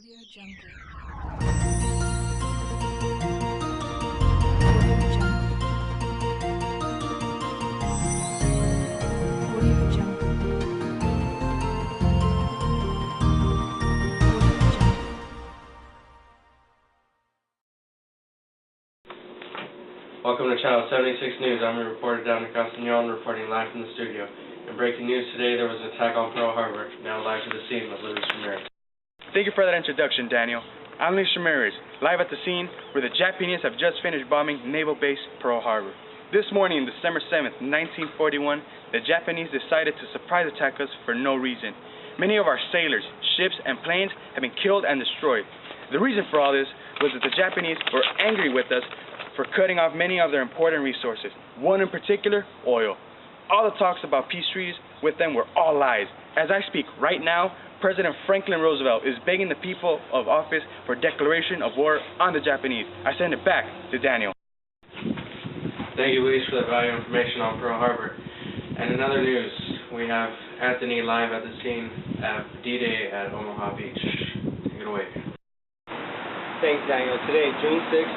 Audio Jungle. Audio Jungle. Audio Jungle. Audio Jungle. Welcome to Channel 76 News. I'm your reporter, Dominic Castagnol, reporting live from the studio. In breaking news today, there was an attack on Pearl Harbor. Now live to the scene with Luis Ramirez. Thank you for that introduction, Daniel. I'm Luis Ramirez, live at the scene where the Japanese have just finished bombing Naval Base Pearl Harbor. This morning, December 7th, 1941, the Japanese decided to surprise attack us for no reason. Many of our sailors, ships, and planes have been killed and destroyed. The reason for all this was that the Japanese were angry with us for cutting off many of their important resources, one in particular, oil. All the talks about peace treaties with them were all lies. As I speak right now, President Franklin Roosevelt is begging the people of office for a declaration of war on the Japanese. I send it back to Daniel. Thank you, Luis, for that valuable information on Pearl Harbor. And in other news, we have Anthony live at the scene at D-Day at Omaha Beach. Take it away. Thanks, Daniel. Today, June 6,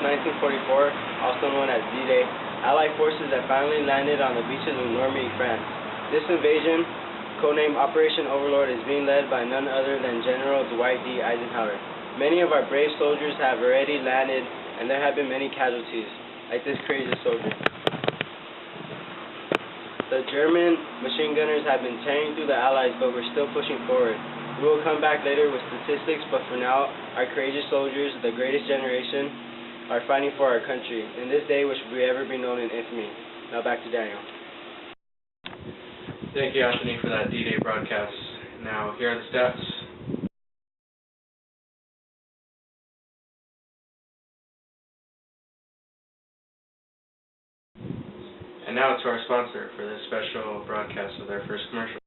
1944, also known as D-Day, Allied forces have finally landed on the beaches of Normandy, France. This invasion, codenamed Operation Overlord, is being led by none other than General Dwight D. Eisenhower. Many of our brave soldiers have already landed, and there have been many casualties, like this courageous soldier. The German machine gunners have been tearing through the Allies, but we're still pushing forward. We will come back later with statistics, but for now, our courageous soldiers, the greatest generation, are fighting for our country in this day which will ever be known in infamy. Now back to Daniel. Thank you, Anthony, for that D-Day broadcast. Now, here are the stats. And now to our sponsor for this special broadcast of their first commercial.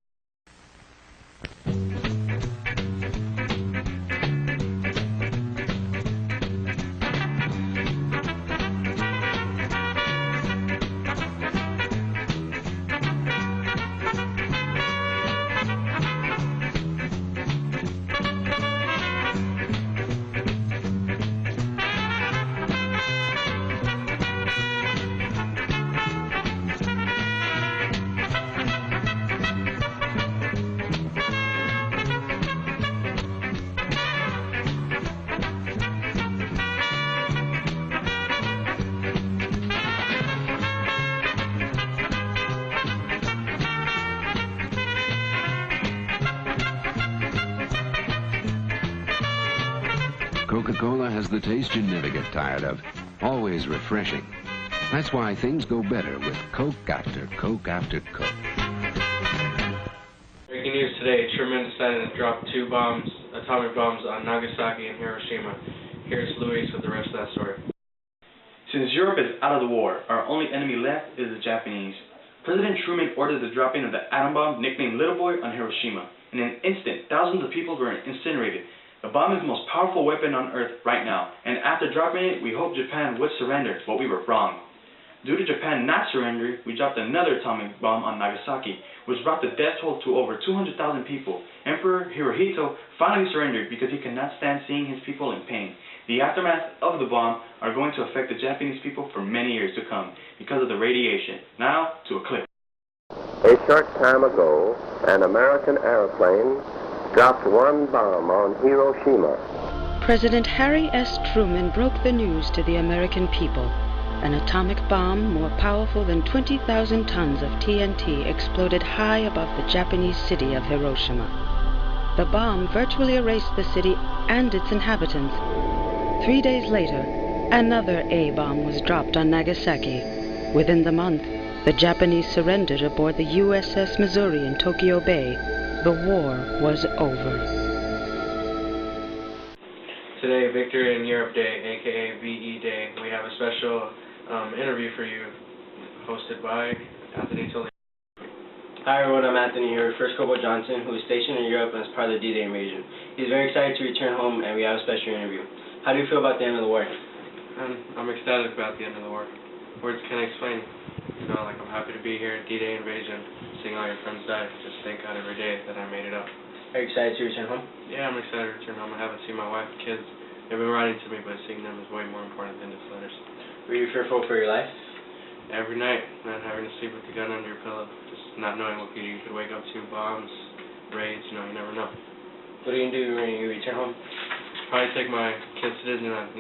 Coca-Cola has the taste you never get tired of. Always refreshing. That's why things go better with Coke after Coke after Coke. Breaking news today, Truman decided to drop two atomic bombs on Nagasaki and Hiroshima. Here's Luis with the rest of that story. Since Europe is out of the war, our only enemy left is the Japanese. President Truman ordered the dropping of the atom bomb nicknamed Little Boy on Hiroshima. In an instant, thousands of people were incinerated. The bomb is the most powerful weapon on Earth right now, and after dropping it, we hoped Japan would surrender, but we were wrong. Due to Japan not surrendering, we dropped another atomic bomb on Nagasaki, which brought the death toll to over 200,000 people. Emperor Hirohito finally surrendered because he could not stand seeing his people in pain. The aftermath of the bomb are going to affect the Japanese people for many years to come because of the radiation. Now, to a clip. A short time ago, an American airplane dropped one bomb on Hiroshima. President Harry S. Truman broke the news to the American people. An atomic bomb more powerful than 20,000 tons of TNT exploded high above the Japanese city of Hiroshima. The bomb virtually erased the city and its inhabitants. 3 days later, another A-bomb was dropped on Nagasaki. Within the month, the Japanese surrendered aboard the USS Missouri in Tokyo Bay. The war was over. Today, Victory in Europe Day, aka VE Day, we have a special interview for you, hosted by Anthony Tully. Hi everyone, I'm Anthony here with First Corporal Johnson, who is stationed in Europe and is part of the D-Day invasion. He's very excited to return home, and we have a special interview. How do you feel about the end of the war? I'm ecstatic about the end of the war. Words can't explain. You know, like I'm happy to be here at D-Day invasion, seeing all your friends die. Just thank God every day that I made it up. Are you excited to return home? Yeah, I'm excited to return home. I haven't seen my wife and kids. They've been writing to me, but seeing them is way more important than just letters. Were you fearful for your life? Every night, not having to sleep with the gun under your pillow, just not knowing what you could wake up to, bombs, raids, you never know. What are you going to do when you return home? Probably take my kids to Disneyland.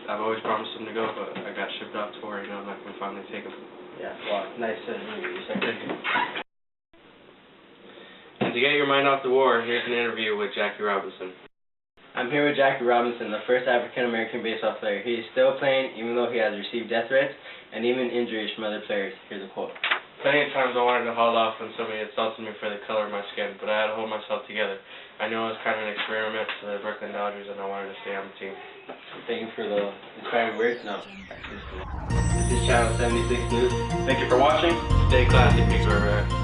I've always promised them to go, but I got shipped off to where, I'm not going to finally take them. Yeah, well, nice to meet you, sir. And to get your mind off the war, here's an interview with Jackie Robinson. I'm here with Jackie Robinson, the first African-American baseball player. He is still playing, even though he has received death threats and even injuries from other players. Here's a quote. Plenty of times I wanted to haul off when somebody insulted me for the color of my skin, but I had to hold myself together. I knew it was kind of an experiment to the Brooklyn Dodgers, and I wanted to stay on the team. Thank you for the inspiring words. No. This is Channel 76 News. Thank you for watching. Stay classy, Big River.